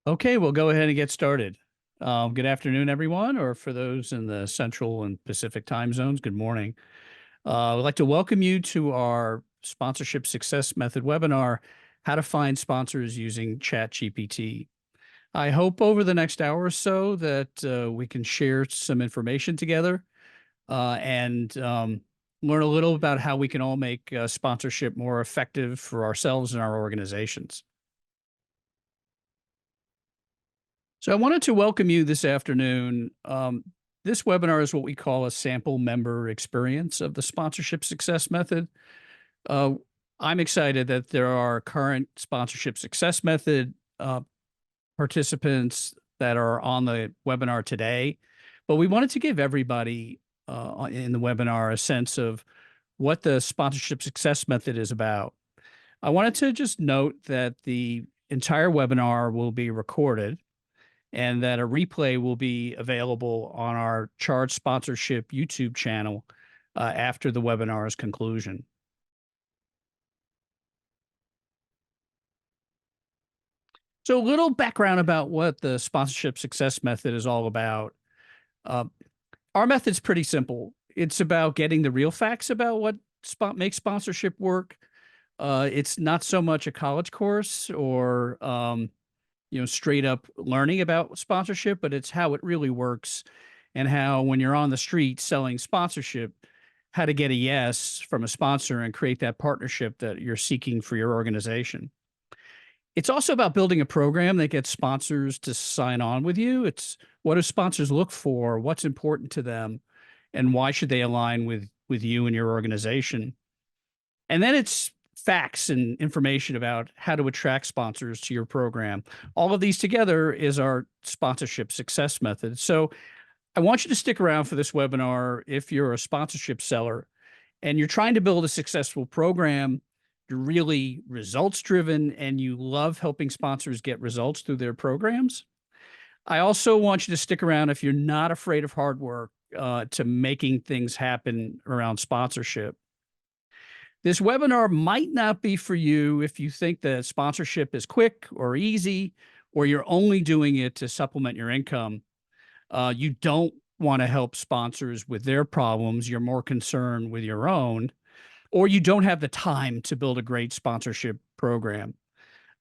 Okay, we'll go ahead and get started. Good afternoon, everyone, or for those in the Central and Pacific time zones, good morning. I'd like to welcome you to our Sponsorship Success Method webinar, How to Find Sponsors Using ChatGPT. I hope over the next hour or so that we can share some information together and learn a little about how we can all make sponsorship more effective for ourselves and our organizations. So I wanted to welcome you this afternoon. This webinar is what we call a sample member experience of the sponsorship success method. Uh, I'm excited that there are current sponsorship success method participants that are on the webinar today, but we wanted to give everybody in the webinar a sense of what the sponsorship success method is about. I wanted to just note that the entire webinar will be recorded and that a replay will be available on our Charge Sponsorship YouTube channel after the webinar's conclusion. So a little background about what the sponsorship success method is all about. Uh, our method's pretty simple. It's about getting the real facts about what makes sponsorship work. It's not so much a college course or straight up learning about sponsorship, but it's how it really works and how when you're on the street selling sponsorship, how to get a yes from a sponsor and create that partnership that you're seeking for your organization. It's also about building a program that gets sponsors to sign on with you. It's what do sponsors look for, what's important to them, and why should they align with you and your organization. And then it's facts and information about how to attract sponsors to your program. All of these together is our sponsorship success method. So I want you to stick around for this webinar if you're a sponsorship seller and you're trying to build a successful program, you're really results driven and you love helping sponsors get results through their programs. I also want you to stick around if you're not afraid of hard work to making things happen around sponsorship. This webinar might not be for you if you think that sponsorship is quick or easy, or you're only doing it to supplement your income. You don't want to help sponsors with their problems. You're more concerned with your own, or you don't have the time to build a great sponsorship program.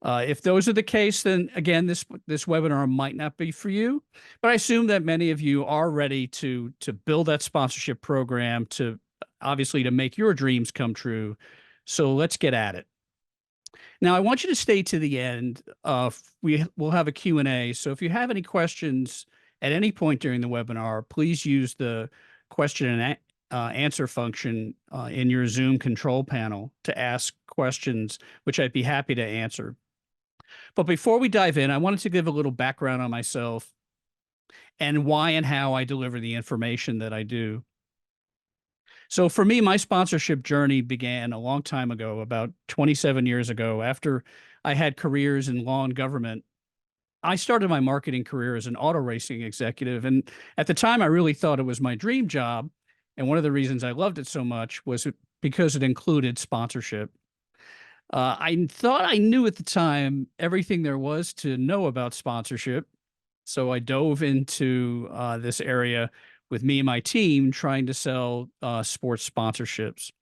If those are the case, then again, this webinar might not be for you. But I assume that many of you are ready to build that sponsorship program to obviously to make your dreams come true. So let's get at it. Now, I want you to stay to the end. We will have a Q&A. So if you have any questions at any point during the webinar, please use the question and answer function in your Zoom control panel to ask questions, which I'd be happy to answer. But before we dive in, I wanted to give a little background on myself and why and how I deliver the information that I do. So for me, my sponsorship journey began a long time ago, about 27 years ago. After I had careers in law and government, I started my marketing career as an auto racing executive. And at the time, I really thought it was my dream job. And one of the reasons I loved it so much was because it included sponsorship. I thought I knew at the time everything there was to know about sponsorship. So I dove into this area with me and my team trying to sell sports sponsorships.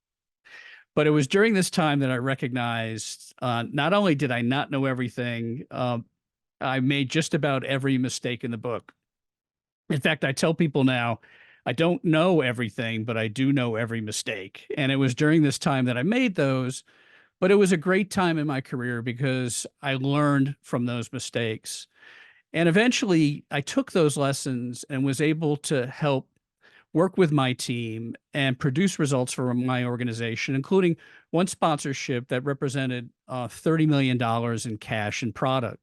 But it was during this time that I recognized not only did I not know everything, I made just about every mistake in the book. In fact, I tell people now, I don't know everything, but I do know every mistake. And it was during this time that I made those. But it was a great time in my career because I learned from those mistakes. And eventually, I took those lessons and was able to help work with my team and produce results for my organization, including one sponsorship that represented $30 million in cash and product.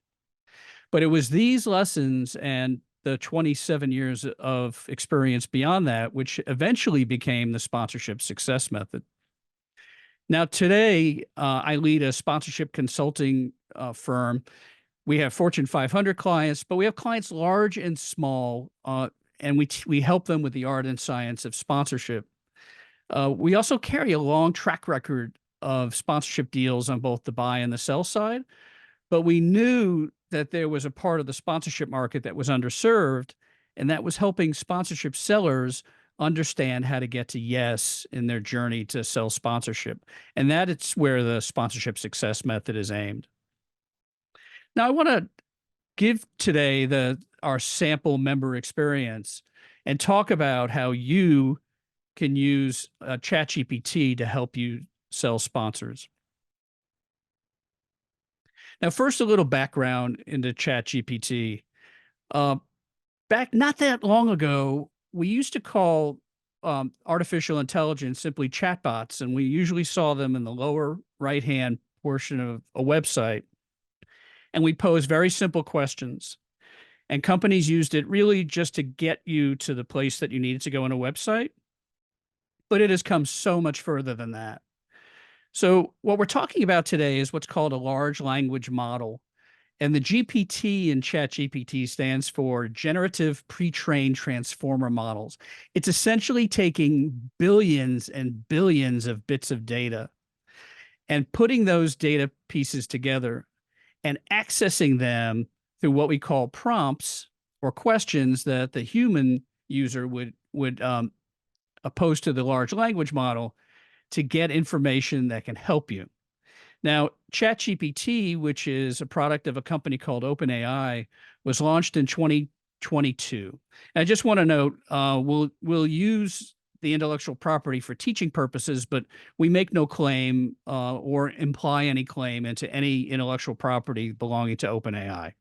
But it was these lessons and the 27 years of experience beyond that, which eventually became the sponsorship success method. Now, today, I lead a sponsorship consulting firm. We have Fortune 500 clients, but we have clients large and small, and we help them with the art and science of sponsorship. We also carry a long track record of sponsorship deals on both the buy and the sell side. but we knew that there was a part of the sponsorship market that was underserved, and that was helping sponsorship sellers understand how to get to yes in their journey to sell sponsorship. And that it's where the sponsorship success method is aimed. Now, I want to give today our sample member experience and talk about how you can use ChatGPT to help you sell sponsors. Now, first, a little background into ChatGPT. Uh, Back not that long ago, we used to call artificial intelligence simply chatbots, and we usually saw them in the lower right-hand portion of a website. And we pose very simple questions. And companies used it really just to get you to the place that you needed to go on a website. But it has come so much further than that. So, what we're talking about today is what's called a large language model. And the GPT in ChatGPT stands for Generative Pre-trained Transformer Models. It's essentially taking billions and billions of bits of data and putting those data pieces together and accessing them through what we call prompts or questions that the human user would oppose to the large language model to get information that can help you. Now, ChatGPT, which is a product of a company called OpenAI, was launched in 2022. And I just want to note, we'll use the intellectual property for teaching purposes, but we make no claim or imply any claim into any intellectual property belonging to OpenAI.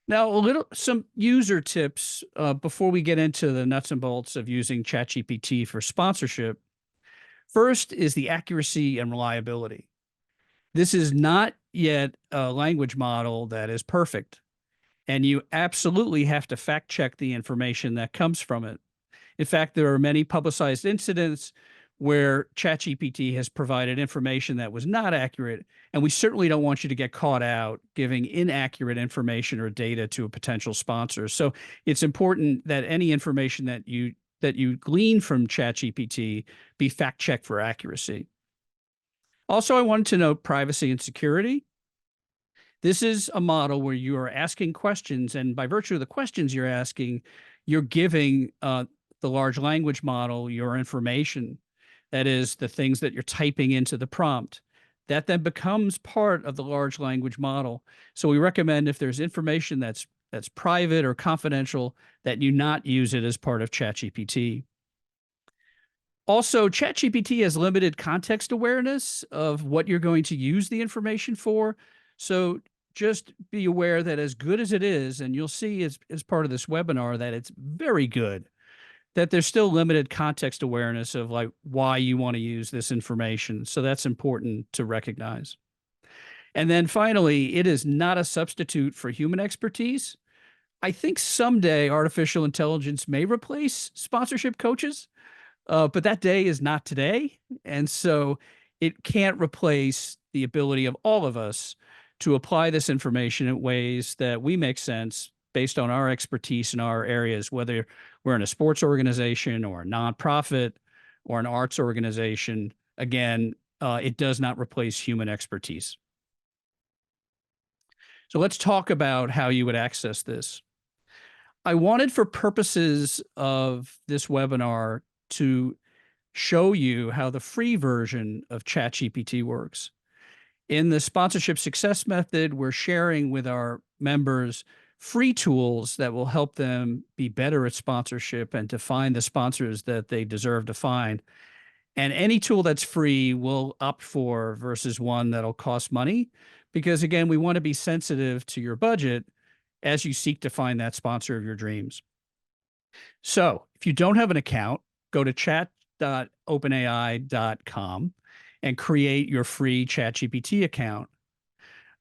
Now, some user tips before we get into the nuts and bolts of using ChatGPT for sponsorship. First is the accuracy and reliability. This is not yet a language model that is perfect, and you absolutely have to fact check the information that comes from it. In fact, there are many publicized incidents where ChatGPT has provided information that was not accurate, and we certainly don't want you to get caught out giving inaccurate information or data to a potential sponsor. So it's important that any information that you glean from ChatGPT be fact checked for accuracy. Also, I wanted to note privacy and security. This is a model where you are asking questions, and by virtue of the questions you're asking, you're giving the large language model your information. That is, the things that you're typing into the prompt. That then becomes part of the large language model. So we recommend if there's information that's private or confidential, that you not use it as part of ChatGPT. Also, ChatGPT has limited context awareness of what you're going to use the information for. So just be aware that as good as it is, and you'll see as part of this webinar that it's very good, that there's still limited context awareness of like why you want to use this information. So that's important to recognize. And then finally, it is not a substitute for human expertise. I think someday artificial intelligence may replace sponsorship coaches, but that day is not today. And so it can't replace the ability of all of us to apply this information in ways that we make sense based on our expertise in our areas, whether we're in a sports organization or a nonprofit or an arts organization. Again, it does not replace human expertise. So let's talk about how you would access this. I wanted, for purposes of this webinar, to show you how the free version of ChatGPT works. In the sponsorship success method, we're sharing with our members free tools that will help them be better at sponsorship and to find the sponsors that they deserve to find. And any tool that's free we'll opt for versus one that'll cost money, because again, we want to be sensitive to your budget as you seek to find that sponsor of your dreams. So if you don't have an account, go to chat.openai.com and create your free ChatGPT account.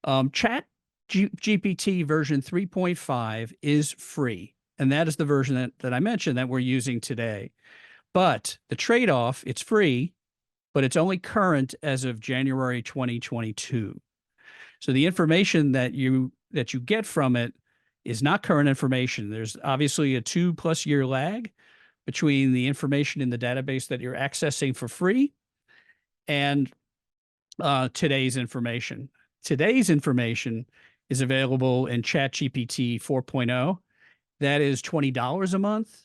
ChatGPT version 3.5 is free, and that is the version that I mentioned that we're using today. But the trade-off, it's free, but it's only current as of January 2022. So the information that you get from it is not current information. There's obviously a 2+ year lag between the information in the database that you're accessing for free and today's information. Today's information is available in ChatGPT 4.0. That is $20 a month.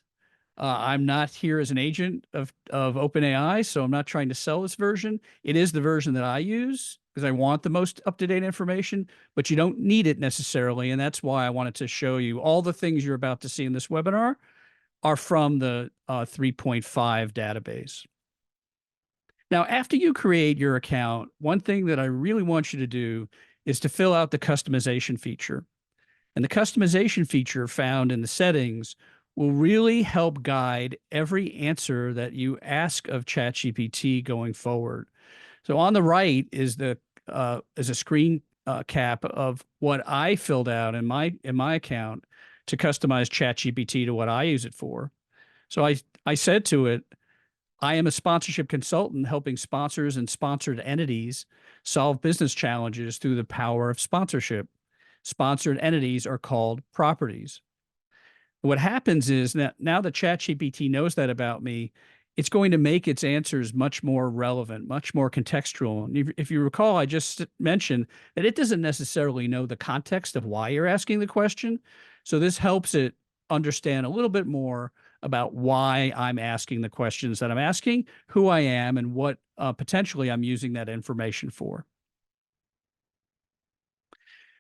I'm not here as an agent of OpenAI, so I'm not trying to sell this version. It is the version that I use because I want the most up-to-date information, but you don't need it necessarily. And that's why I wanted to show you all the things you're about to see in this webinar are from the 3.5 database. Now, after you create your account, one thing that I really want you to do is to fill out the customization feature. And the customization feature found in the settings will really help guide every answer that you ask of ChatGPT going forward. So on the right is a screen cap of what I filled out in my account to customize ChatGPT to what I use it for. So I said to it, I am a sponsorship consultant helping sponsors and sponsored entities solve business challenges through the power of sponsorship. Sponsored entities are called properties. What happens is that now that ChatGPT knows that about me, it's going to make its answers much more relevant, much more contextual. And if you recall, I just mentioned that it doesn't necessarily know the context of why you're asking the question. So this helps it understand a little bit more about why I'm asking the questions that I'm asking, who I am, and what potentially I'm using that information for.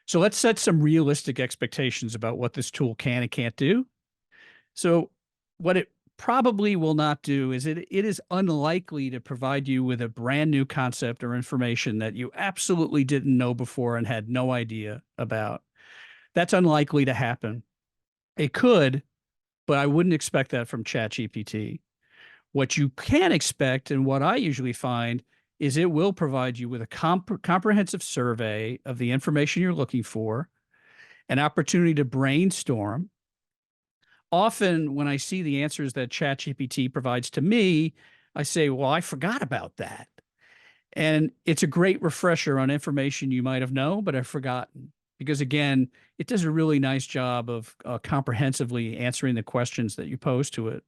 So let's set some realistic expectations about what this tool can and can't do. So what it probably will not do is it is unlikely to provide you with a brand new concept or information that you absolutely didn't know before and had no idea about. That's unlikely to happen. It could, but I wouldn't expect that from ChatGPT. What you can expect, and what I usually find, is it will provide you with a comprehensive survey of the information you're looking for, an opportunity to brainstorm. Often, when I see the answers that ChatGPT provides to me, I say, well, I forgot about that. And it's a great refresher on information you might have known, but have forgotten. Because again, it does a really nice job of comprehensively answering the questions that you pose to it.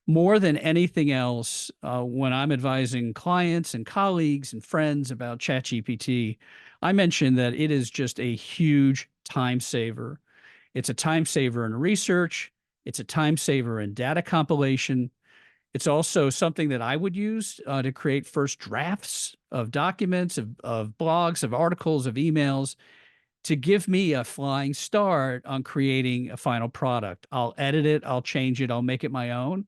More than anything else, when I'm advising clients and colleagues and friends about ChatGPT, I mention that it is just a huge time saver. It's a time saver in research. It's a time saver in data compilation. It's also something that I would use to create first drafts of documents, of blogs, of articles, of emails, to give me a flying start on creating a final product. I'll edit it, I'll change it, I'll make it my own.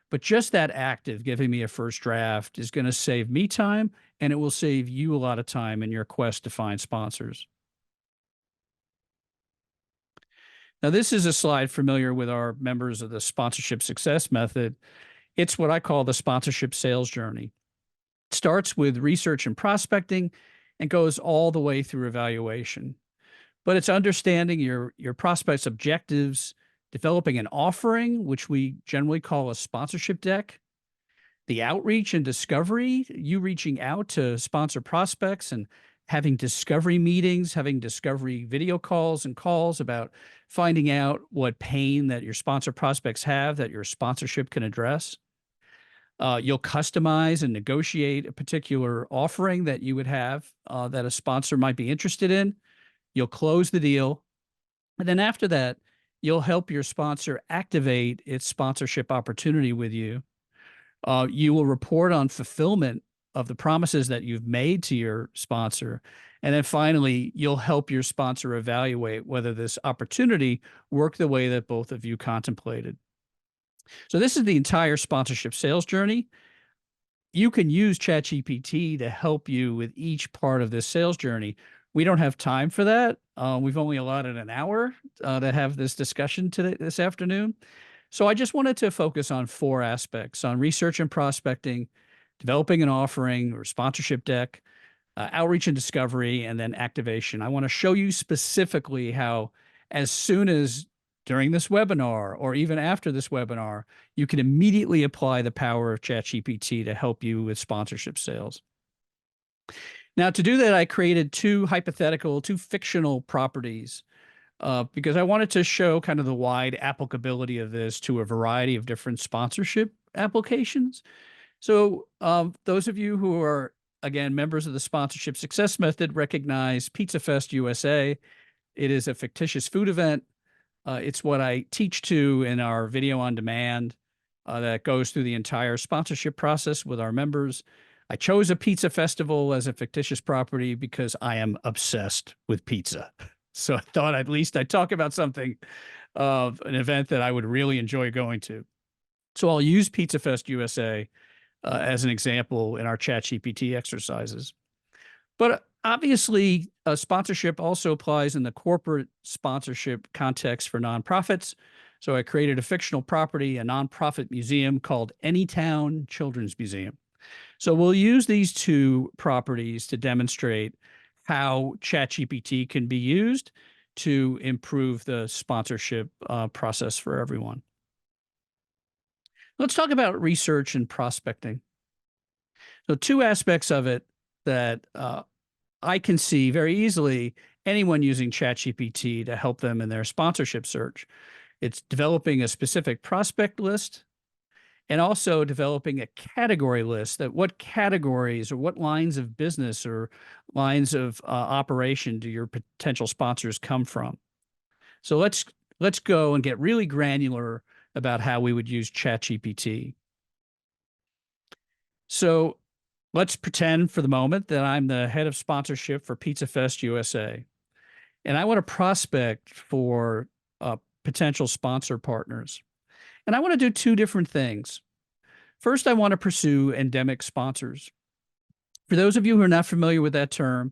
But just that act of giving me a first draft is going to save me time, and it will save you a lot of time in your quest to find sponsors. Now, this is a slide familiar with our members of the sponsorship success method. It's what I call the sponsorship sales journey. It starts with research and prospecting and goes all the way through evaluation. But it's understanding your prospect's objectives, developing an offering, which we generally call a sponsorship deck, the outreach and discovery, you reaching out to sponsor prospects and having discovery meetings, having discovery video calls and calls about finding out what pain that your sponsor prospects have that your sponsorship can address. You'll customize and negotiate a particular offering that you would have that a sponsor might be interested in. You'll close the deal. And then after that, you'll help your sponsor activate its sponsorship opportunity with you. You will report on fulfillment of the promises that you've made to your sponsor. And then finally, you'll help your sponsor evaluate whether this opportunity worked the way that both of you contemplated. So this is the entire sponsorship sales journey. You can use ChatGPT to help you with each part of this sales journey. We don't have time for that. We've only allotted an hour to have this discussion this afternoon. So I just wanted to focus on 4 aspects: on research and prospecting, developing an offering or sponsorship deck, outreach and discovery, and then activation. I want to show you specifically how, as soon as during this webinar or even after this webinar, you can immediately apply the power of ChatGPT to help you with sponsorship sales. Now, to do that, I created 2 fictional properties because I wanted to show kind of the wide applicability of this to a variety of different sponsorship applications. So those of you who are again, members of the Sponsorship Success Method recognize Pizza Fest USA. It is a fictitious food event. It's what I teach to in our video on demand that goes through the entire sponsorship process with our members. I chose a pizza festival as a fictitious property because I am obsessed with pizza. So I thought at least I'd talk about something of an event that I would really enjoy going to. So I'll use Pizza Fest USA as an example in our ChatGPT exercises. But obviously, sponsorship also applies in the corporate sponsorship context for nonprofits. So I created a fictional property, a nonprofit museum called Anytown Children's Museum. So we'll use these two properties to demonstrate how ChatGPT can be used to improve the sponsorship process for everyone. Let's talk about research and prospecting. So two aspects of it that I can see very easily anyone using ChatGPT to help them in their sponsorship search. It's developing a specific prospect list and also developing a category list that what categories or what lines of business or lines of operation do your potential sponsors come from. So let's go and get really granular about how we would use ChatGPT. So let's pretend for the moment that I'm the head of sponsorship for Pizza Fest USA, and I want to prospect for potential sponsor partners. And I want to do two different things. First, I want to pursue endemic sponsors. For those of you who are not familiar with that term,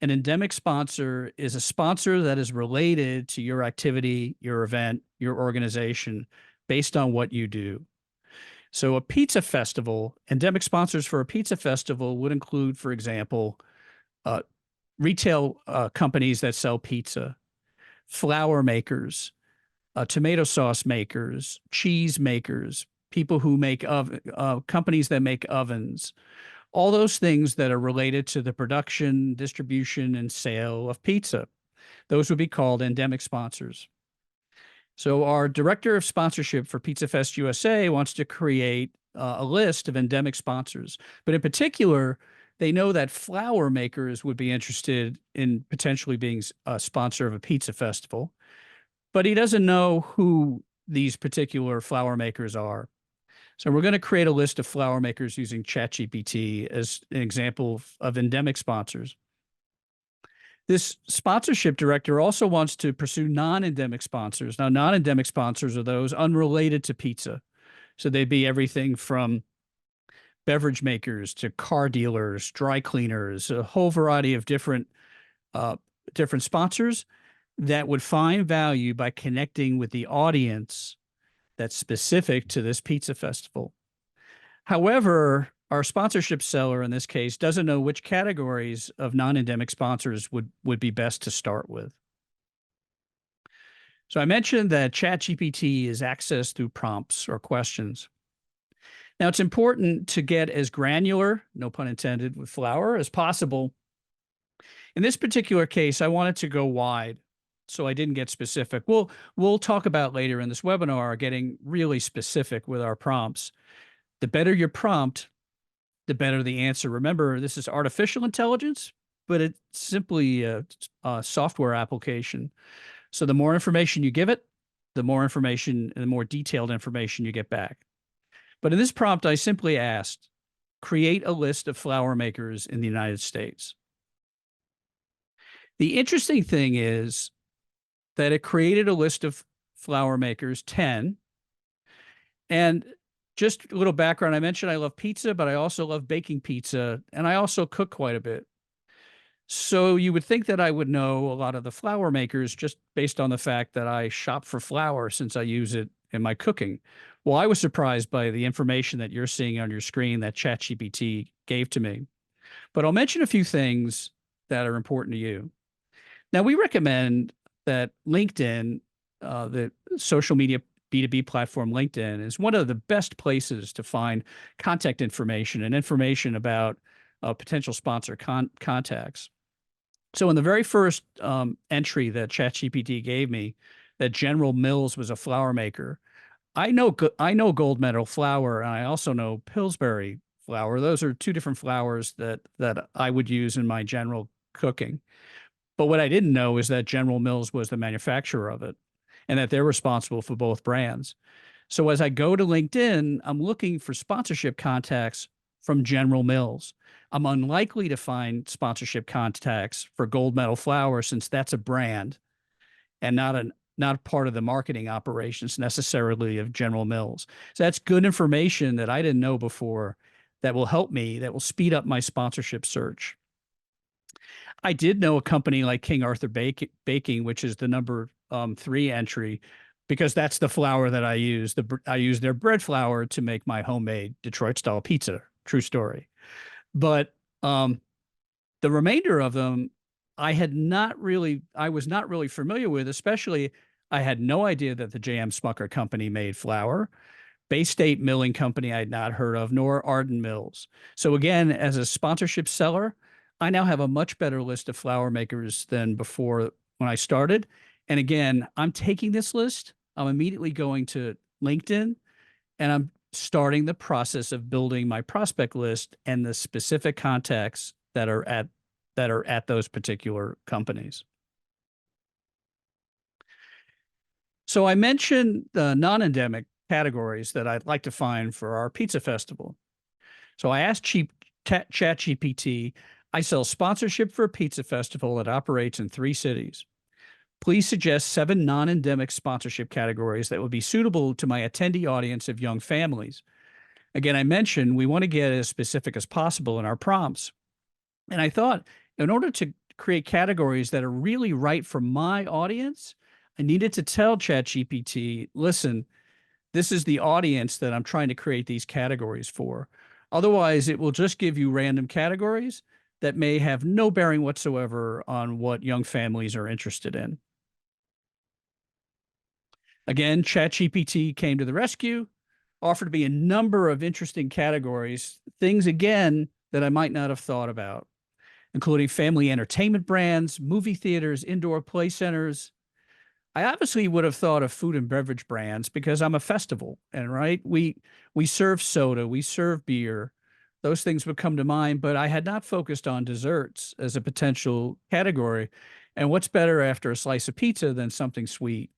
an endemic sponsor is a sponsor that is related to your activity, your event, your organization, based on what you do. So a pizza festival, endemic sponsors for a pizza festival would include, for example, retail companies that sell pizza, flour makers, tomato sauce makers, cheese makers, people who make companies that make ovens, all those things that are related to the production, distribution, and sale of pizza. Those would be called endemic sponsors. So our director of sponsorship for Pizza Fest USA wants to create a list of endemic sponsors, but in particular, they know that flour makers would be interested in potentially being a sponsor of a pizza festival, but he doesn't know who these particular flour makers are. So we're going to create a list of flour makers using ChatGPT as an example of endemic sponsors. This sponsorship director also wants to pursue non-endemic sponsors. Now, non-endemic sponsors are those unrelated to pizza. So they'd be everything from beverage makers to car dealers, dry cleaners, a whole variety of different sponsors that would find value by connecting with the audience that's specific to this pizza festival. However, our sponsorship seller in this case doesn't know which categories of non-endemic sponsors would be best to start with. So I mentioned that ChatGPT is accessed through prompts or questions. Now, it's important to get as granular, no pun intended, with flour as possible. In this particular case, I wanted to go wide, so I didn't get specific. We'll talk about later in this webinar getting really specific with our prompts. The better your prompt, the better the answer. Remember, this is artificial intelligence, but it's simply a software application. So the more information you give it, the more information and the more detailed information you get back. But in this prompt, I simply asked, create a list of flour makers in the United States. The interesting thing is that it created a list of flour makers, 10. And just a little background, I mentioned I love pizza, but I also love baking pizza, and I also cook quite a bit. So you would think that I would know a lot of the flour makers just based on the fact that I shop for flour since I use it in my cooking. Well, I was surprised by the information that you're seeing on your screen that ChatGPT gave to me. But I'll mention a few things that are important to you. Now, we recommend that LinkedIn, the social media B2B platform LinkedIn, is one of the best places to find contact information and information about potential sponsor contacts. So in the very first entry that ChatGPT gave me, that General Mills was a flour maker, I know Gold Medal flour, and I also know Pillsbury flour. Those are two different flours that I would use in my general cooking. But what I didn't know is that General Mills was the manufacturer of it and that they're responsible for both brands. So as I go to LinkedIn, I'm looking for sponsorship contacts from General Mills. I'm unlikely to find sponsorship contacts for Gold Medal Flour since that's a brand and not part of the marketing operations necessarily of General Mills. So that's good information that I didn't know before that will help me, that will speed up my sponsorship search. I did know a company like King Arthur Baking, which is the number 3 entry, because that's the flour that I use. I use their bread flour to make my homemade Detroit style pizza. True story. But the remainder of them, I was not really familiar with, especially I had no idea that the J.M. Smucker company made flour. Bay State Milling Company I had not heard of, nor Arden Mills. So again, as a sponsorship seller, I now have a much better list of flour makers than before when I started. And again, I'm taking this list, I'm immediately going to LinkedIn, and I'm starting the process of building my prospect list and the specific contacts that are at those particular companies. So I mentioned the non-endemic categories that I'd like to find for our pizza festival. So I asked ChatGPT, I sell sponsorship for a pizza festival that operates in 3 cities. Please suggest 7 non-endemic sponsorship categories that would be suitable to my attendee audience of young families. Again, I mentioned we want to get as specific as possible in our prompts. And I thought, in order to create categories that are really right for my audience, I needed to tell ChatGPT, listen, this is the audience that I'm trying to create these categories for. Otherwise, it will just give you random categories that may have no bearing whatsoever on what young families are interested in. Again, ChatGPT came to the rescue, offered me a number of interesting categories, things again that I might not have thought about, including family entertainment brands, movie theaters, indoor play centers. I obviously would have thought of food and beverage brands because I'm a festival, and right, we serve soda, we serve beer. Those things would come to mind, but I had not focused on desserts as a potential category. And what's better after a slice of pizza than something sweet?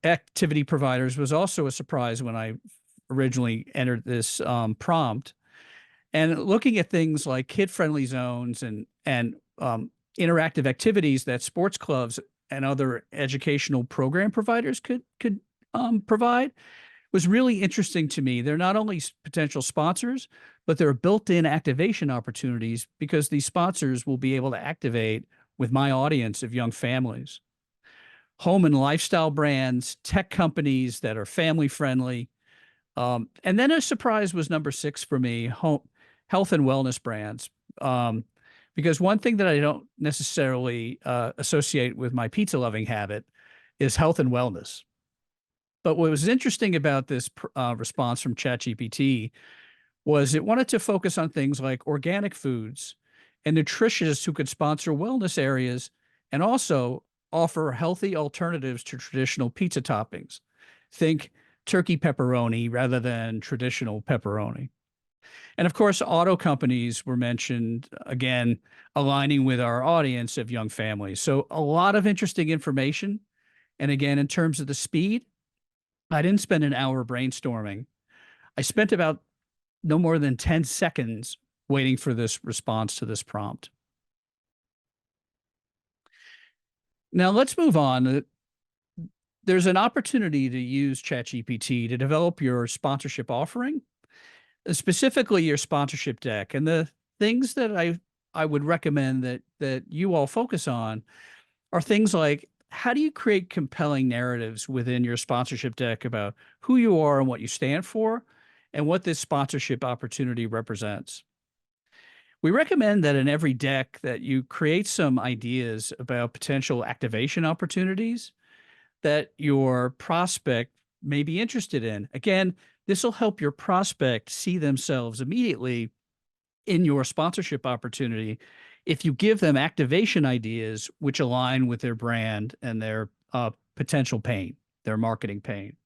Activity providers was also a surprise when I originally entered this prompt. And looking at things like kid-friendly zones and interactive activities that sports clubs and other educational program providers could provide was really interesting to me. They're not only potential sponsors, but they're built-in activation opportunities because these sponsors will be able to activate with my audience of young families. Home and lifestyle brands, tech companies that are family friendly. And then a surprise was number 6 for me, health and wellness brands. Because one thing that I don't necessarily associate with my pizza loving habit is health and wellness. But what was interesting about this response from ChatGPT was it wanted to focus on things like organic foods and nutritionists who could sponsor wellness areas and also offer healthy alternatives to traditional pizza toppings. Think turkey pepperoni rather than traditional pepperoni. And of course, auto companies were mentioned, again, aligning with our audience of young families. So a lot of interesting information. And again, in terms of the speed, I didn't spend an hour brainstorming. I spent about no more than 10 seconds waiting for this response to this prompt. Now let's move on. There's an opportunity to use ChatGPT to develop your sponsorship offering, specifically your sponsorship deck. And the things that I would recommend that you all focus on are things like, how do you create compelling narratives within your sponsorship deck about who you are and what you stand for and what this sponsorship opportunity represents? We recommend that in every deck that you create some ideas about potential activation opportunities that your prospect may be interested in. Again, this will help your prospect see themselves immediately in your sponsorship opportunity if you give them activation ideas which align with their brand and their potential pain, their marketing pain.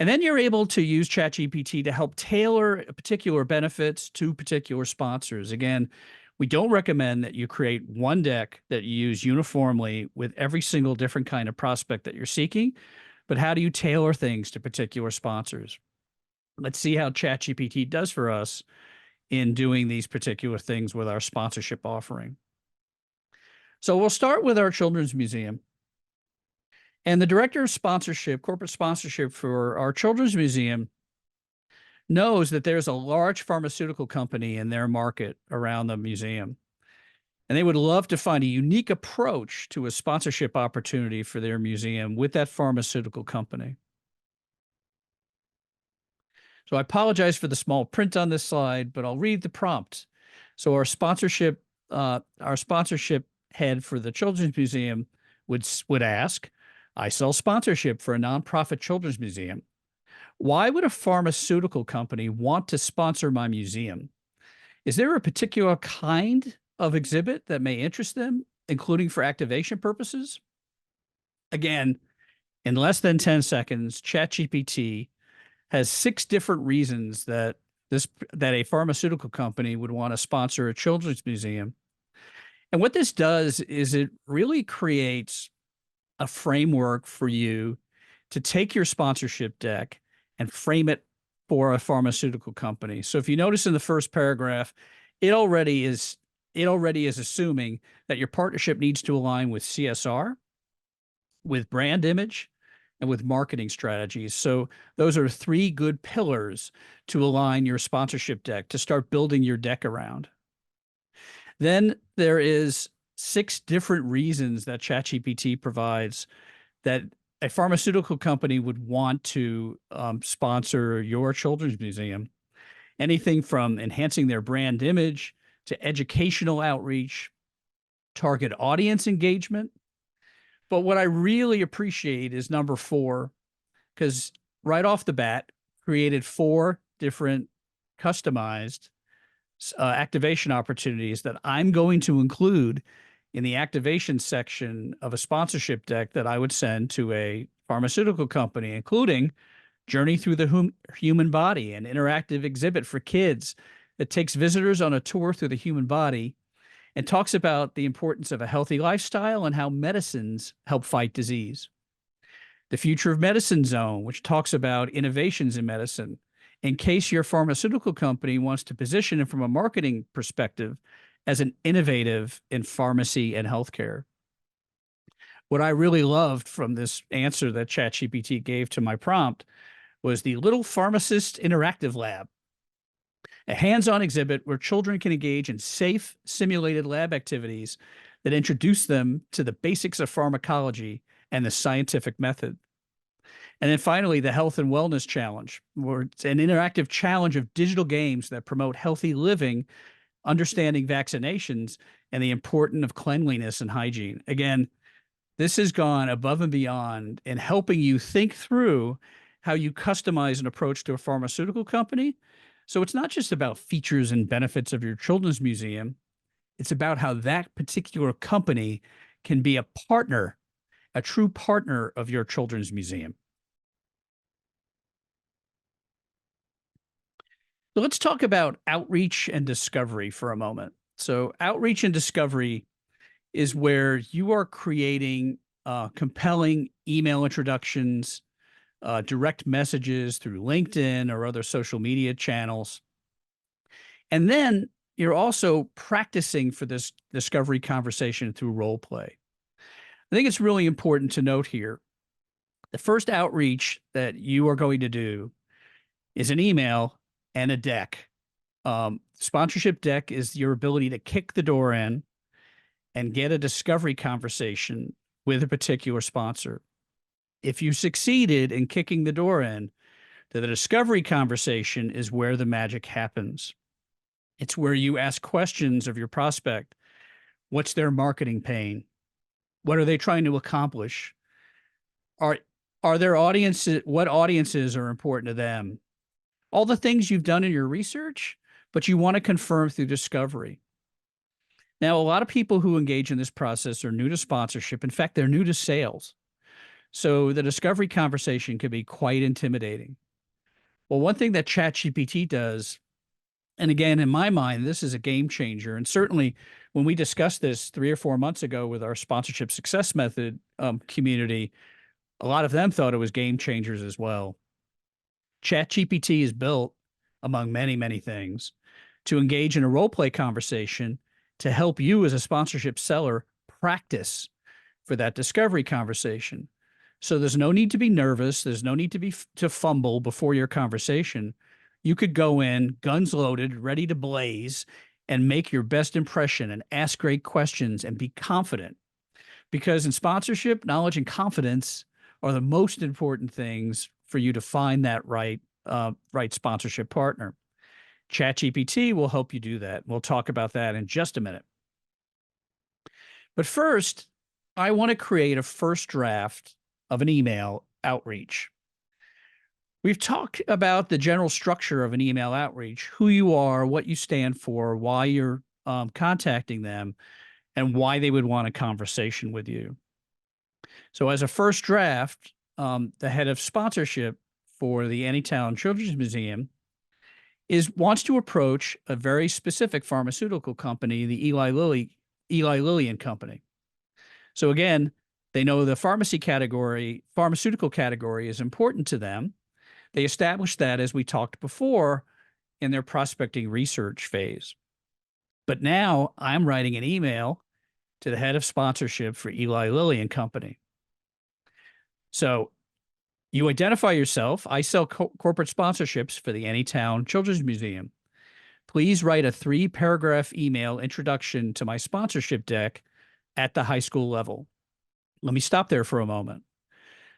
And then you're able to use ChatGPT to help tailor particular benefits to particular sponsors. Again, we don't recommend that you create one deck that you use uniformly with every single different kind of prospect that you're seeking, but how do you tailor things to particular sponsors? Let's see how ChatGPT does for us in doing these particular things with our sponsorship offering. So we'll start with our Children's Museum. And the director of sponsorship, corporate sponsorship for our Children's Museum, knows that there's a large pharmaceutical company in their market around the museum. And they would love to find a unique approach to a sponsorship opportunity for their museum with that pharmaceutical company. So I apologize for the small print on this slide, but I'll read the prompt. So our sponsorship head for the Children's Museum would ask, I sell sponsorship for a nonprofit children's museum. Why would a pharmaceutical company want to sponsor my museum? Is there a particular kind of exhibit that may interest them, including for activation purposes? Again, in less than 10 seconds, ChatGPT has 6 different reasons that a pharmaceutical company would want to sponsor a children's museum. And what this does is it really creates a framework for you to take your sponsorship deck and frame it for a pharmaceutical company. So if you notice in the first paragraph, it already is assuming that your partnership needs to align with CSR, with brand image, and with marketing strategies. So those are 3 good pillars to align your sponsorship deck, to start building your deck around. Then there is 6 different reasons that ChatGPT provides that a pharmaceutical company would want to sponsor your children's museum. Anything from enhancing their brand image to educational outreach, target audience engagement. But what I really appreciate is number 4, because right off the bat, created 4 different customized activation opportunities that I'm going to include in the activation section of a sponsorship deck that I would send to a pharmaceutical company, including Journey Through the Human Body, an interactive exhibit for kids that takes visitors on a tour through the human body and talks about the importance of a healthy lifestyle and how medicines help fight disease. The Future of Medicine Zone, which talks about innovations in medicine, in case your pharmaceutical company wants to position it from a marketing perspective as an innovative in pharmacy and healthcare. What I really loved from this answer that ChatGPT gave to my prompt was the Little Pharmacist Interactive Lab, a hands-on exhibit where children can engage in safe, simulated lab activities that introduce them to the basics of pharmacology and the scientific method. And then finally, the Health and Wellness Challenge, where it's an interactive challenge of digital games that promote healthy living, understanding vaccinations, and the importance of cleanliness and hygiene. Again, this has gone above and beyond in helping you think through how you customize an approach to a pharmaceutical company. So it's not just about features and benefits of your children's museum. It's about how that particular company can be a partner, a true partner of your children's museum. So let's talk about outreach and discovery for a moment. So outreach and discovery is where you are creating compelling email introductions, direct messages through LinkedIn or other social media channels. And then you're also practicing for this discovery conversation through role play. I think it's really important to note here, the first outreach that you are going to do is an email and a deck. Sponsorship deck is your ability to kick the door in and get a discovery conversation with a particular sponsor. If you succeeded in kicking the door in, the discovery conversation is where the magic happens. It's where you ask questions of your prospect. What's their marketing pain? What are they trying to accomplish? Are their audiences, what audiences are important to them? All the things you've done in your research, but you want to confirm through discovery. Now, a lot of people who engage in this process are new to sponsorship. In fact, they're new to sales. So the discovery conversation can be quite intimidating. Well, one thing that ChatGPT does, and again, in my mind, this is a game changer. And certainly when we discussed this 3 or 4 months ago with our sponsorship success method community, a lot of them thought it was game changers as well. ChatGPT is built, among many, many things, to engage in a role play conversation to help you as a sponsorship seller practice for that discovery conversation. So there's no need to be nervous. There's no need to fumble before your conversation. You could go in guns loaded, ready to blaze, and make your best impression and ask great questions and be confident. Because in sponsorship, knowledge and confidence are the most important things for you to find that right sponsorship partner. ChatGPT will help you do that. We'll talk about that in just a minute. But first, I want to create a first draft of an email outreach. We've talked about the general structure of an email outreach, who you are, what you stand for, why you're contacting them, and why they would want a conversation with you. So as a first draft, the head of sponsorship for the Anytown Children's Museum wants to approach a very specific pharmaceutical company, the Eli Lilly and Company. So again, they know the pharmaceutical category is important to them. They established that, as we talked before, in their prospecting research phase. But now I'm writing an email to the head of sponsorship for Eli Lilly and Company. So you identify yourself. I sell corporate sponsorships for the Anytown Children's Museum. Please write a 3-paragraph email introduction to my sponsorship deck at the high school level. Let me stop there for a moment.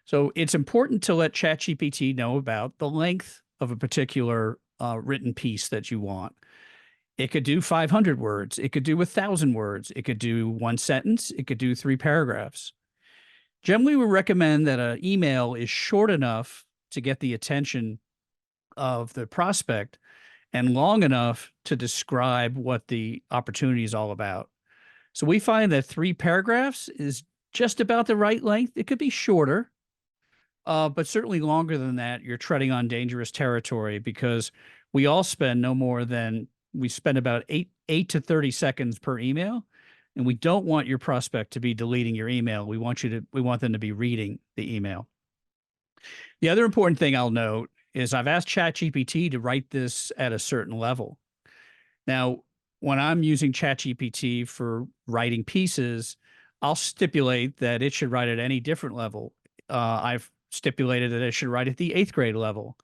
So it's important to let ChatGPT know about the length of a particular written piece that you want. It could do 500 words. It could do 1,000 words. It could do 1 sentence. It could do 3 paragraphs. Generally, we recommend that an email is short enough to get the attention of the prospect and long enough to describe what the opportunity is all about. So we find that 3 paragraphs is just about the right length. It could be shorter, but certainly longer than that, you're treading on dangerous territory because we all spend no more than we spend about 8 to 30 seconds per email. And we don't want your prospect to be deleting your email. We want them to be reading the email. The other important thing I'll note is I've asked ChatGPT to write this at a certain level. Now, when I'm using ChatGPT for writing pieces, I'll stipulate that it should write at any different level. I've stipulated that it should write at the 8th grade level,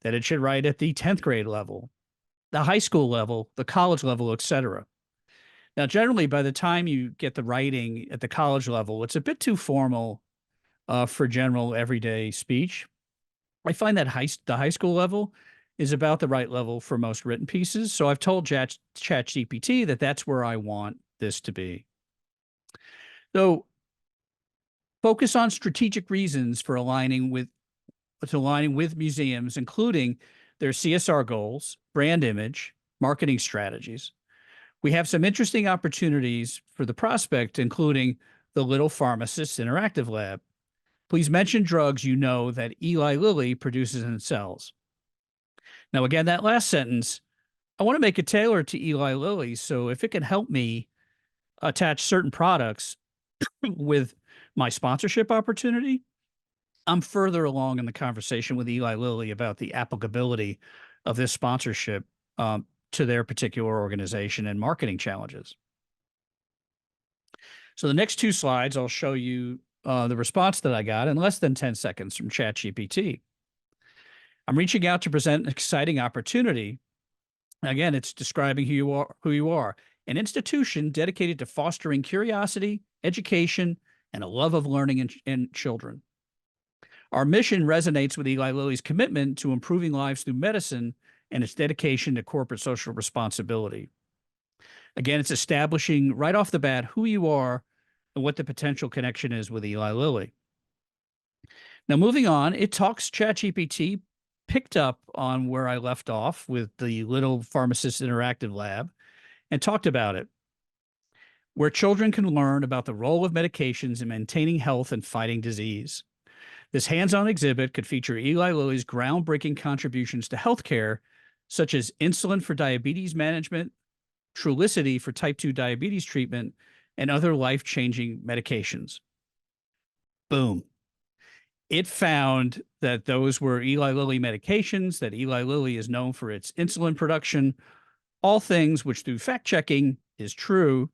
that it should write at the 10th grade level, the high school level, the college level, etc. Now, generally, by the time you get the writing at the college level, it's a bit too formal for general everyday speech. I find that the high school level is about the right level for most written pieces. So I've told ChatGPT that that's where I want this to be. So focus on strategic reasons for aligning with museums, including their CSR goals, brand image, marketing strategies. We have some interesting opportunities for the prospect, including the Little Pharmacist Interactive Lab. Please mention drugs you know that Eli Lilly produces and sells. Now, again, that last sentence, I want to make it tailored to Eli Lilly. So if it can help me attach certain products with my sponsorship opportunity, I'm further along in the conversation with Eli Lilly about the applicability of this sponsorship to their particular organization and marketing challenges. So the next 2 slides, I'll show you the response that I got in less than 10 seconds from ChatGPT. I'm reaching out to present an exciting opportunity. Again, it's describing who you are, an institution dedicated to fostering curiosity, education, and a love of learning in children. Our mission resonates with Eli Lilly's commitment to improving lives through medicine and its dedication to corporate social responsibility. Again, it's establishing right off the bat who you are and what the potential connection is with Eli Lilly. Now, moving on, ChatGPT picked up on where I left off with the Little Pharmacist Interactive Lab and talked about it, where children can learn about the role of medications in maintaining health and fighting disease. This hands-on exhibit could feature Eli Lilly's groundbreaking contributions to healthcare, such as insulin for diabetes management, Trulicity for type 2 diabetes treatment, and other life-changing medications. Boom. It found that those were Eli Lilly medications, that Eli Lilly is known for its insulin production, all things which through fact checking is true,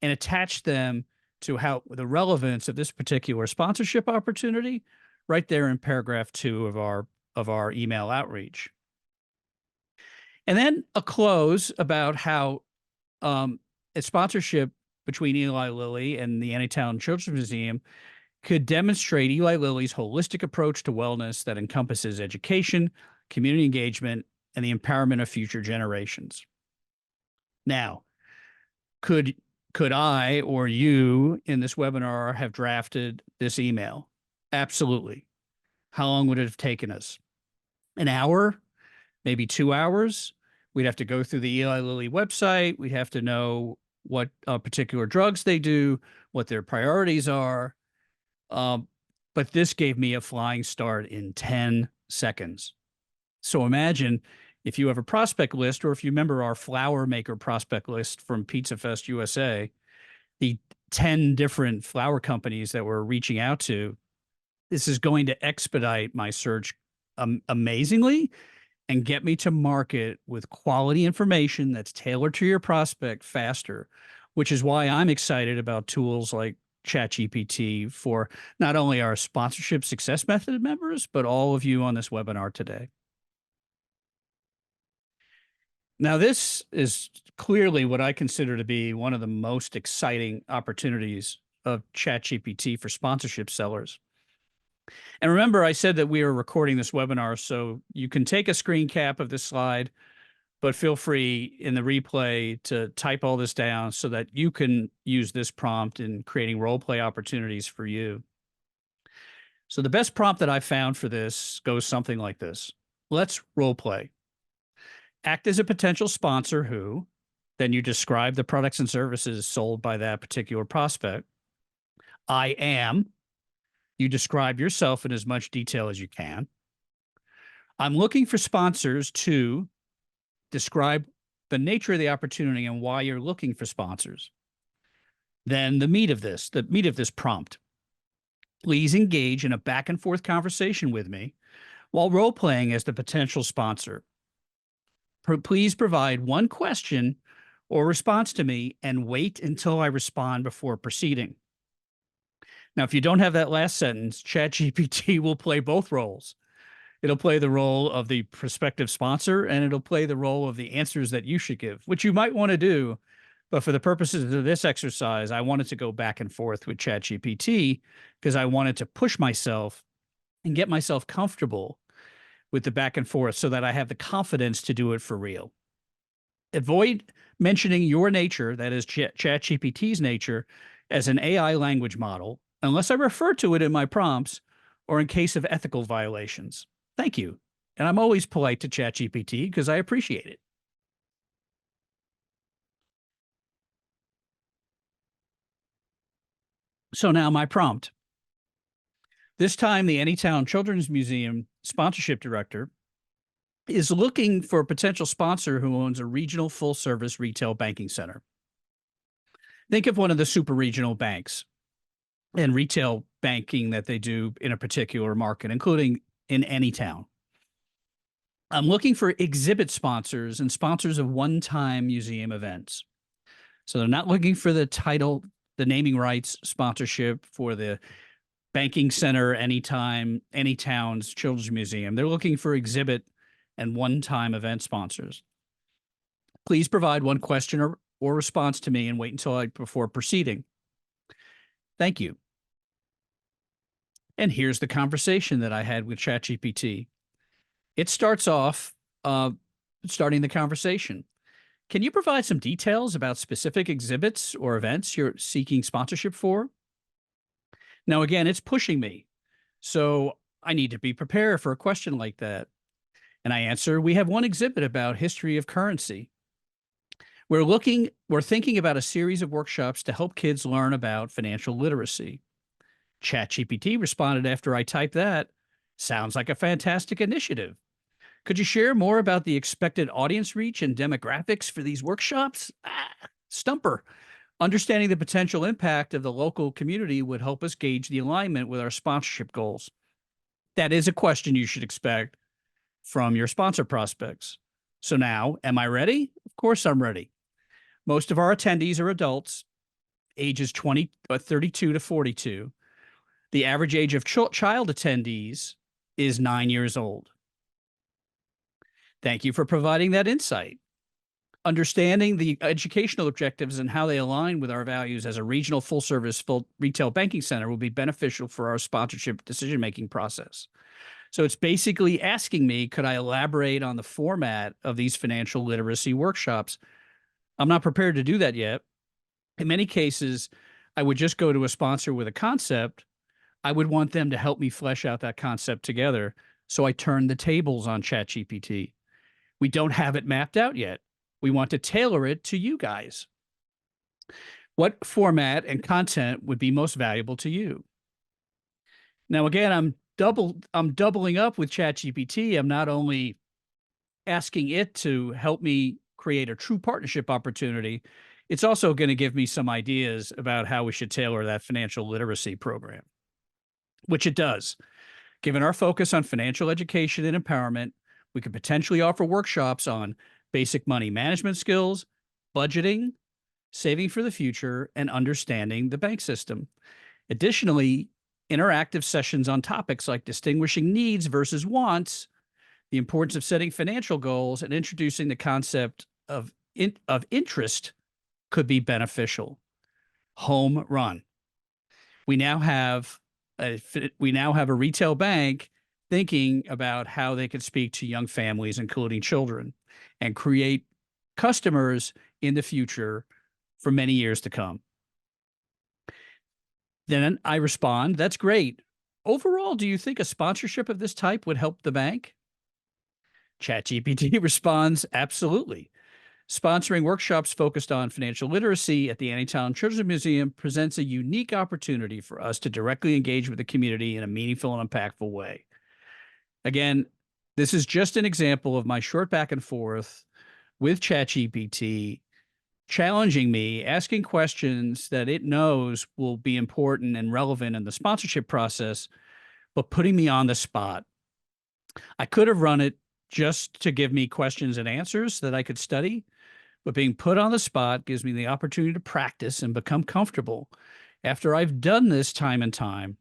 and attached them to how the relevance of this particular sponsorship opportunity right there in paragraph 2 of our email outreach. And then a close about how a sponsorship between Eli Lilly and the Anytown Children's Museum could demonstrate Eli Lilly's holistic approach to wellness that encompasses education, community engagement, and the empowerment of future generations. Now, could I or you in this webinar have drafted this email? Absolutely. How long would it have taken us? An hour? Maybe 2 hours? We'd have to go through the Eli Lilly website. We'd have to know what particular drugs they do, what their priorities are. But this gave me a flying start in 10 seconds. So imagine if you have a prospect list, or if you remember our flour maker prospect list from Pizza Fest USA, the 10 different flour companies that we're reaching out to, this is going to expedite my search amazingly and get me to market with quality information that's tailored to your prospect faster, which is why I'm excited about tools like ChatGPT for not only our sponsorship success method members, but all of you on this webinar today. Now, this is clearly what I consider to be one of the most exciting opportunities of ChatGPT for sponsorship sellers. And remember, I said that we are recording this webinar, so you can take a screen cap of this slide, but feel free in the replay to type all this down so that you can use this prompt in creating role play opportunities for you. So the best prompt that I found for this goes something like this. Let's role play. Act as a potential sponsor who, then you describe the products and services sold by that particular prospect. I am. You describe yourself in as much detail as you can. I'm looking for sponsors to describe the nature of the opportunity and why you're looking for sponsors. Then the meat of this prompt. Please engage in a back and forth conversation with me while role playing as the potential sponsor. Please provide one question or response to me and wait until I respond before proceeding. Now, if you don't have that last sentence, ChatGPT will play both roles. It'll play the role of the prospective sponsor, and it'll play the role of the answers that you should give, which you might want to do. But for the purposes of this exercise, I wanted to go back and forth with ChatGPT because I wanted to push myself and get myself comfortable with the back and forth so that I have the confidence to do it for real. Avoid mentioning your nature, that is ChatGPT's nature, as an AI language model, unless I refer to it in my prompts or in case of ethical violations. Thank you. And I'm always polite to ChatGPT because I appreciate it. So now my prompt. This time, the Anytown Children's Museum sponsorship director is looking for a potential sponsor who owns a regional full-service retail banking center. Think of one of the super regional banks and retail banking that they do in a particular market, including in any town. I'm looking for exhibit sponsors and sponsors of one-time museum events. So they're not looking for the title, the naming rights sponsorship for the banking center, Anytown's Children's Museum. They're looking for exhibit and one-time event sponsors. Please provide one question or response to me and wait until before proceeding. Thank you. And here's the conversation that I had with ChatGPT. It starts off starting the conversation. Can you provide some details about specific exhibits or events you're seeking sponsorship for? Now, again, it's pushing me. So I need to be prepared for a question like that. And I answer, we have one exhibit about history of currency. We're thinking about a series of workshops to help kids learn about financial literacy. ChatGPT responded after I typed that. Sounds like a fantastic initiative. Could you share more about the expected audience reach and demographics for these workshops? Stumper. Understanding the potential impact of the local community would help us gauge the alignment with our sponsorship goals. That is a question you should expect from your sponsor prospects. So now, am I ready? Of course I'm ready. Most of our attendees are adults, ages 32 to 42. The average age of child attendees is 9 years old. Thank you for providing that insight. Understanding the educational objectives and how they align with our values as a regional full-service retail banking center will be beneficial for our sponsorship decision-making process. So it's basically asking me, could I elaborate on the format of these financial literacy workshops? I'm not prepared to do that yet. In many cases, I would just go to a sponsor with a concept. I would want them to help me flesh out that concept together. So I turn the tables on ChatGPT. We don't have it mapped out yet. We want to tailor it to you guys. What format and content would be most valuable to you? Now, again, I'm doubling up with ChatGPT. I'm not only asking it to help me create a true partnership opportunity, it's also going to give me some ideas about how we should tailor that financial literacy program, which it does. Given our focus on financial education and empowerment, we could potentially offer workshops on basic money management skills, budgeting, saving for the future, and understanding the bank system. Additionally, interactive sessions on topics like distinguishing needs versus wants, the importance of setting financial goals, and introducing the concept of interest could be beneficial. Home run. We now have a retail bank thinking about how they could speak to young families, including children, and create customers in the future for many years to come. Then I respond, that's great. Overall, do you think a sponsorship of this type would help the bank? ChatGPT responds, absolutely. Sponsoring workshops focused on financial literacy at the Anytown Children's Museum presents a unique opportunity for us to directly engage with the community in a meaningful and impactful way. Again, this is just an example of my short back and forth with ChatGPT, challenging me, asking questions that it knows will be important and relevant in the sponsorship process, but putting me on the spot. I could have run it just to give me questions and answers that I could study, but being put on the spot gives me the opportunity to practice and become comfortable. After I've done this time and time,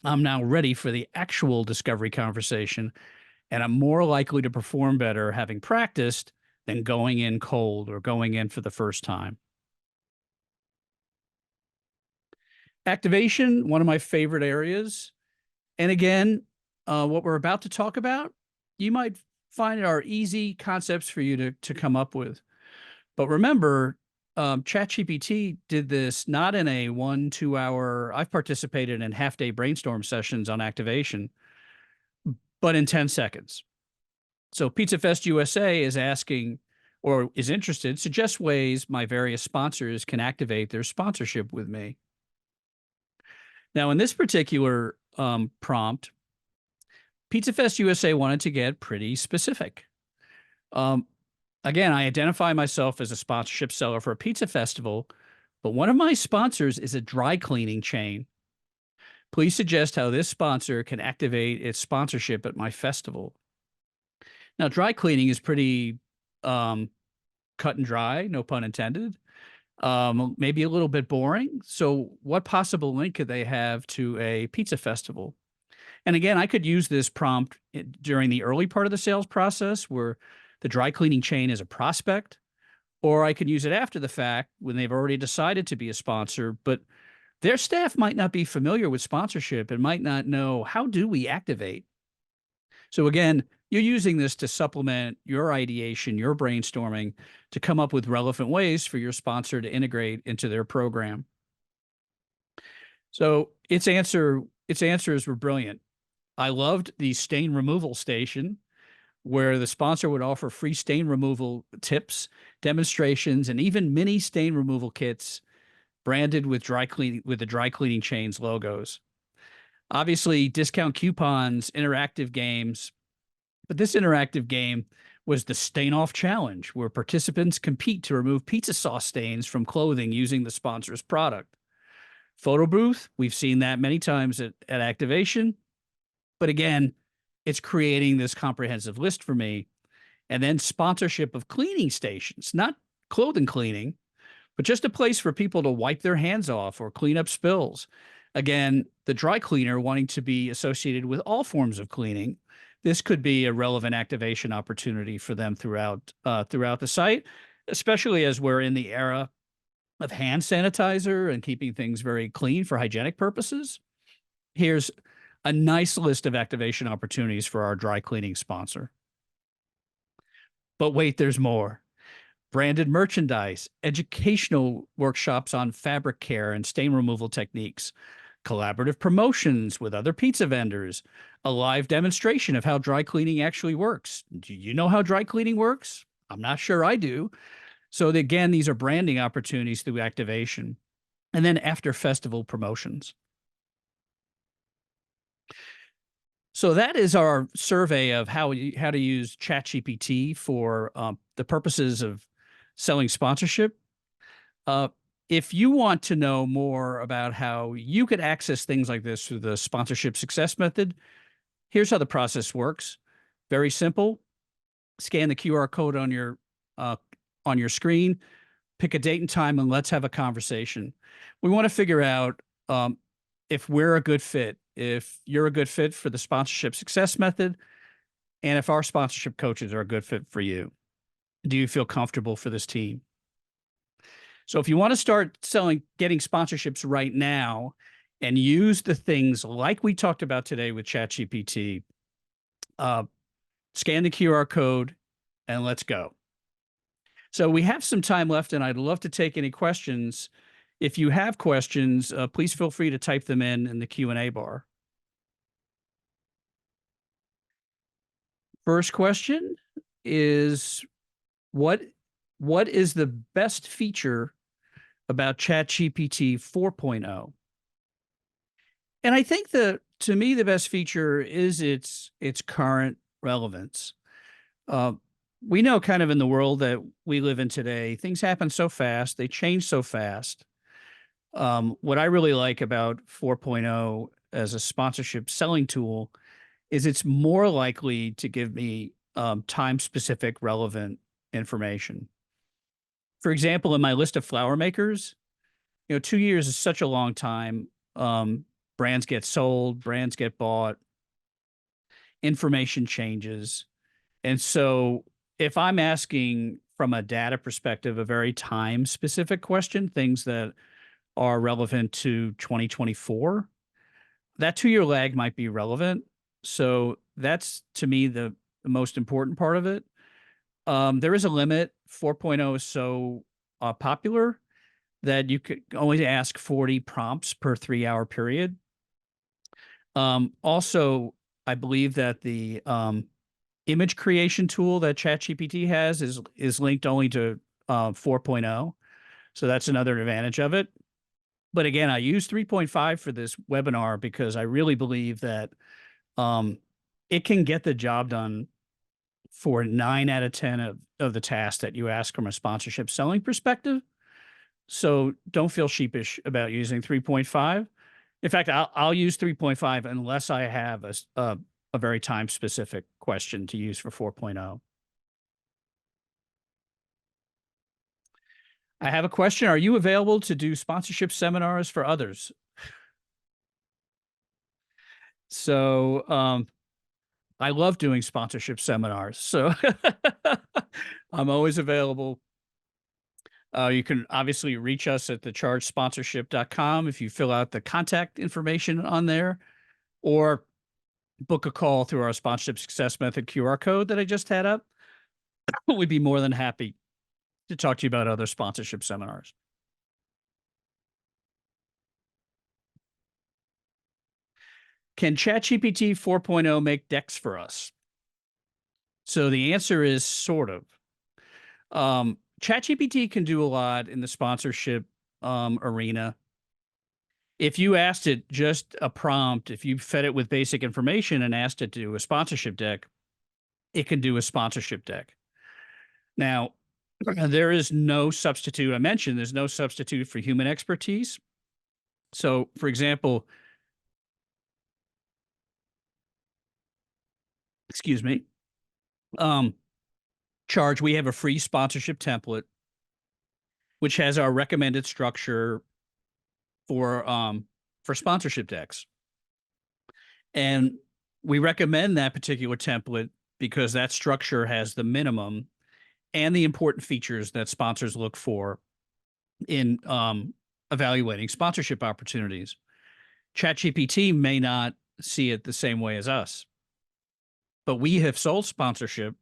I'm now ready for the actual discovery conversation, and I'm more likely to perform better having practiced than going in cold or going in for the first time. Activation, one of my favorite areas. And again, what we're about to talk about, you might find are easy concepts for you to come up with. But remember, ChatGPT did this not in a 1-2 hour, I've participated in half-day brainstorm sessions on activation, but in 10 seconds. So Pizza Fest USA is asking, or is interested, suggest ways my various sponsors can activate their sponsorship with me. Now, in this particular prompt, Pizza Fest USA wanted to get pretty specific. Again, I identify myself as a sponsorship seller for a pizza festival, but one of my sponsors is a dry cleaning chain. Please suggest how this sponsor can activate its sponsorship at my festival. Now, dry cleaning is pretty cut and dry, no pun intended. Maybe a little bit boring. So what possible link could they have to a pizza festival? And again, I could use this prompt during the early part of the sales process where the dry cleaning chain is a prospect, or I could use it after the fact when they've already decided to be a sponsor, but their staff might not be familiar with sponsorship and might not know, how do we activate? So again, you're using this to supplement your ideation, your brainstorming, to come up with relevant ways for your sponsor to integrate into their program. So its answers were brilliant. I loved the stain removal station, where the sponsor would offer free stain removal tips, demonstrations, and even mini stain removal kits branded with the dry cleaning chain's logos. Obviously, discount coupons, interactive games, but this interactive game was the Stain Off Challenge, where participants compete to remove pizza sauce stains from clothing using the sponsor's product. Photo booth, we've seen that many times at activation. But again, it's creating this comprehensive list for me. And then sponsorship of cleaning stations, not clothing cleaning, but just a place for people to wipe their hands off or clean up spills. Again, the dry cleaner wanting to be associated with all forms of cleaning. This could be a relevant activation opportunity for them throughout the site, especially as we're in the era of hand sanitizer and keeping things very clean for hygienic purposes. Here's a nice list of activation opportunities for our dry cleaning sponsor. But wait, there's more. Branded merchandise, educational workshops on fabric care and stain removal techniques, collaborative promotions with other pizza vendors, a live demonstration of how dry cleaning actually works. Do you know how dry cleaning works? I'm not sure I do. So again, these are branding opportunities through activation. And then after festival promotions. So that is our survey of how to use ChatGPT for the purposes of selling sponsorship. If you want to know more about how you could access things like this through the sponsorship success method, here's how the process works. Very simple. Scan the QR code on your screen, pick a date and time, and let's have a conversation. We want to figure out if we're a good fit, if you're a good fit for the sponsorship success method, and if our sponsorship coaches are a good fit for you. Do you feel comfortable for this team? So if you want to start getting sponsorships right now and use the things like we talked about today with ChatGPT, scan the QR code and let's go. So we have some time left, and I'd love to take any questions. If you have questions, please feel free to type them in the Q&A bar. First question is, what is the best feature about ChatGPT 4.0? And I think to me, the best feature is its current relevance. We know kind of in the world that we live in today, things happen so fast, they change so fast. What I really like about 4.0 as a sponsorship selling tool is it's more likely to give me time-specific relevant information. For example, in my list of flower makers, 2 years is such a long time. Brands get sold, brands get bought, information changes. And so if I'm asking from a data perspective, a very time-specific question, things that are relevant to 2024, that 2-year lag might be relevant. So that's, to me, the most important part of it. There is a limit. 4.0 is so popular that you could only ask 40 prompts per 3-hour period. Also, I believe that the image creation tool that ChatGPT has is linked only to 4.0. So that's another advantage of it. But again, I use 3.5 for this webinar because I really believe that it can get the job done for 9 out of 10 of the tasks that you ask from a sponsorship selling perspective. So don't feel sheepish about using 3.5. In fact, I'll use 3.5 unless I have a very time-specific question to use for 4.0. I have a question. Are you available to do sponsorship seminars for others? So I love doing sponsorship seminars. So I'm always available. You can obviously reach us at thechargesponsorship.com if you fill out the contact information on there, or book a call through our sponsorship success method QR code that I just had up. We'd be more than happy to talk to you about other sponsorship seminars. Can ChatGPT 4.0 make decks for us? So the answer is sort of. ChatGPT can do a lot in the sponsorship arena. If you asked it just a prompt, if you fed it with basic information and asked it to do a sponsorship deck, it can do a sponsorship deck. Now, there is no substitute. I mentioned there's no substitute for human expertise. So, for example, excuse me, um, Charge, we have a free sponsorship template, which has our recommended structure for sponsorship decks. And we recommend that particular template because that structure has the minimum and the important features that sponsors look for in evaluating sponsorship opportunities. ChatGPT may not see it the same way as us, but we have sold sponsorship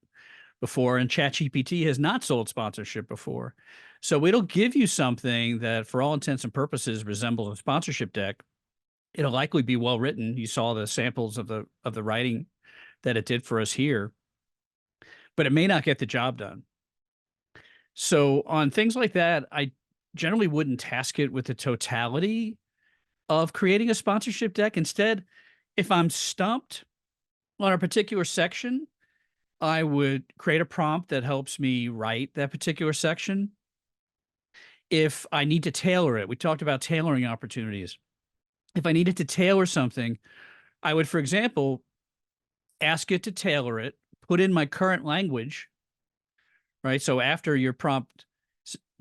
before, and ChatGPT has not sold sponsorship before. So it'll give you something that, for all intents and purposes, resembles a sponsorship deck. It'll likely be well written. You saw the samples of the writing that it did for us here, but it may not get the job done. So on things like that, I generally wouldn't task it with the totality of creating a sponsorship deck. Instead, if I'm stumped on a particular section, I would create a prompt that helps me write that particular section. If I need to tailor it, we talked about tailoring opportunities. If I needed to tailor something, I would, for example, ask it to tailor it, put in my current language, right? So after your prompt,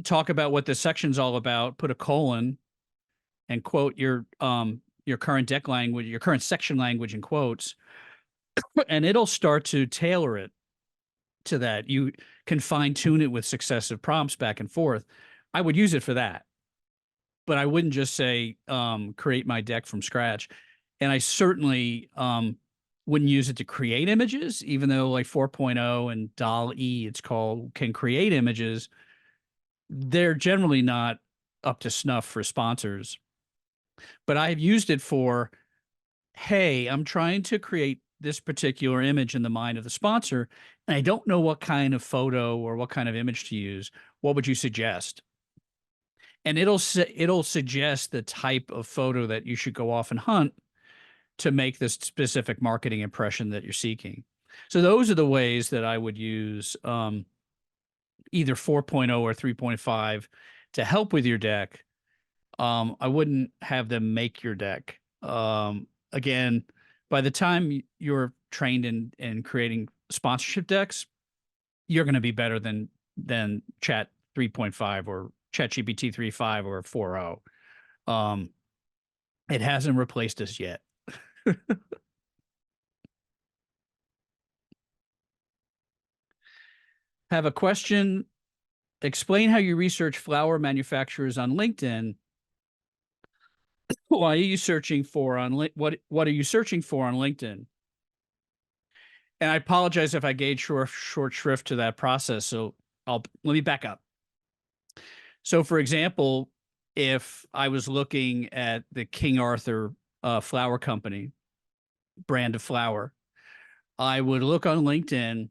talk about what the section's all about, put a colon and quote your current deck language, your current section language in quotes, and it'll start to tailor it to that. You can fine tune it with successive prompts back and forth. I would use it for that, but I wouldn't just say create my deck from scratch. And I certainly wouldn't use it to create images, even though like 4.0 and DALL-E, it's called, can create images. They're generally not up to snuff for sponsors. But I've used it for, hey, I'm trying to create this particular image in the mind of the sponsor, and I don't know what kind of photo or what kind of image to use. What would you suggest? And it'll suggest the type of photo that you should go off and hunt to make this specific marketing impression that you're seeking. So those are the ways that I would use either 4.0 or 3.5 to help with your deck. I wouldn't have them make your deck. Again, by the time you're trained in creating sponsorship decks, you're going to be better than Chat 3.5 or ChatGPT 3.5 or 4.0. It hasn't replaced us yet. Have a question. Explain how you research flower manufacturers on LinkedIn. Why are you searching for on what are you searching for on LinkedIn? And I apologize if I gave short shrift to that process. So let me back up. So for example, if I was looking at the King Arthur flower company brand of flower, I would look on LinkedIn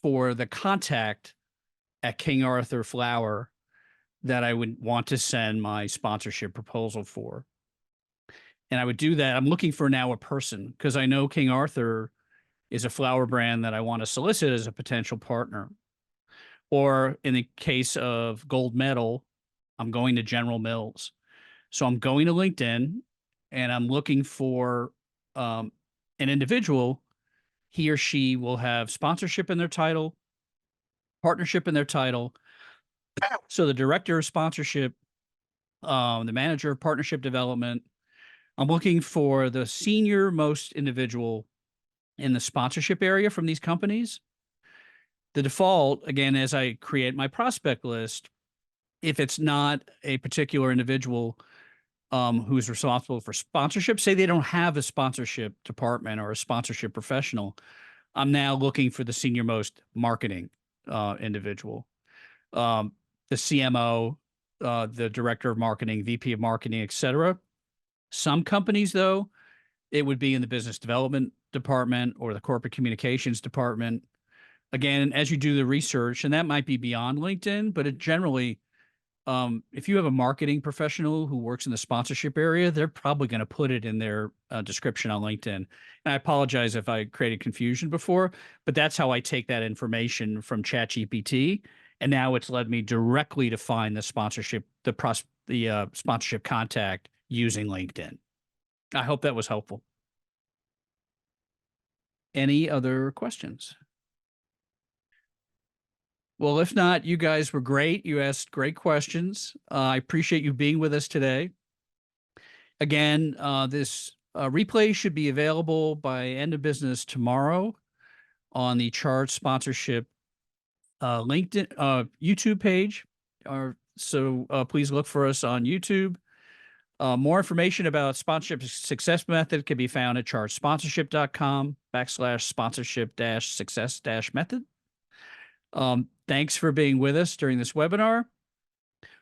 for the contact at King Arthur Flower that I would want to send my sponsorship proposal for. And I would do that. I'm looking for now a person because I know King Arthur is a flower brand that I want to solicit as a potential partner. Or in the case of gold medal, I'm going to General Mills. So I'm going to LinkedIn and I'm looking for an individual. He or she will have sponsorship in their title, partnership in their title. So the director of sponsorship, the manager of partnership development. I'm looking for the senior most individual in the sponsorship area from these companies. The default, again, as I create my prospect list, if it's not a particular individual who's responsible for sponsorship, say they don't have a sponsorship department or a sponsorship professional, I'm now looking for the senior most marketing individual, the CMO, the director of marketing, VP of marketing, et cetera. Some companies, though, it would be in the business development department or the corporate communications department. Again, as you do the research, and that might be beyond LinkedIn, but it generally if you have a marketing professional who works in the sponsorship area, they're probably going to put it in their description on LinkedIn. And I apologize if I created confusion before, but that's how I take that information from ChatGPT. And now it's led me directly to find the sponsorship, the sponsorship contact using LinkedIn. I hope that was helpful. Any other questions? Well, if not, you guys were great. You asked great questions. I appreciate you being with us today. Again, this replay should be available by end of business tomorrow on the Charge Sponsorship LinkedIn YouTube page. So please look for us on YouTube. More information about sponsorship success method can be found at chargesponsorship.com/sponsorship-success-method. Thanks for being with us during this webinar.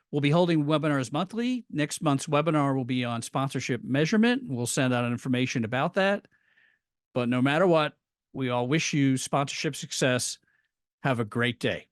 We'll be holding webinars monthly. Next month's webinar will be on sponsorship measurement. We'll send out information about that. But no matter what, we all wish you sponsorship success. Have a great day.